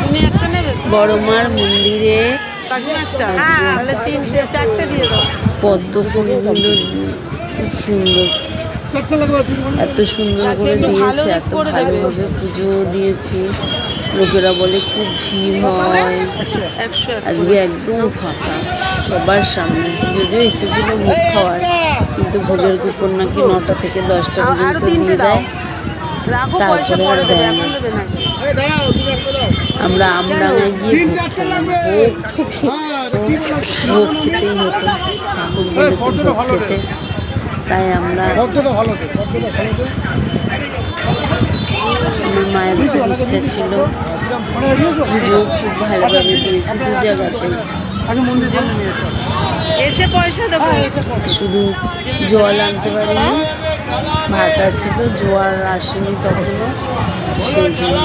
তুমি একটা নেবে? বড় মার মন্দিরে তাহলে 3টে 4টে দিয়ে দাও। পদ্ম ফুলগুলো খুব সুন্দর, এত সুন্দর করে দিয়েছে, এত ভালোভাবে পুজো দিয়েছি। লোকেরা বলে খুব ভিড় হয়, আজকে একদম ফাঁকা সবার সামনে। যদিও ইচ্ছে ছিল ভোগ খাওয়ার, কিন্তু ভোগের কুপন নাকি 9টা থেকে 10টা পর্যন্ত দিয়ে দেয়, তারপরে আর দেয় না। আমরা আমডাঙায় গিয়ে ভোগ খেলাম। ভোগ খেতেই হতো, ঠাকুর বলেছে ভোগ খেতে, তাই আমরা আমার মায়ের খুব ইচ্ছে ছিল, পুজো খুব ভালোভাবে দিয়েছি দু জায়গাতে। এসে পয়সা দেবো। শুধু জল আনতে পারিনি, ভাটা ছিল, জোয়ার আসেনি তখনও, সেই জন্য।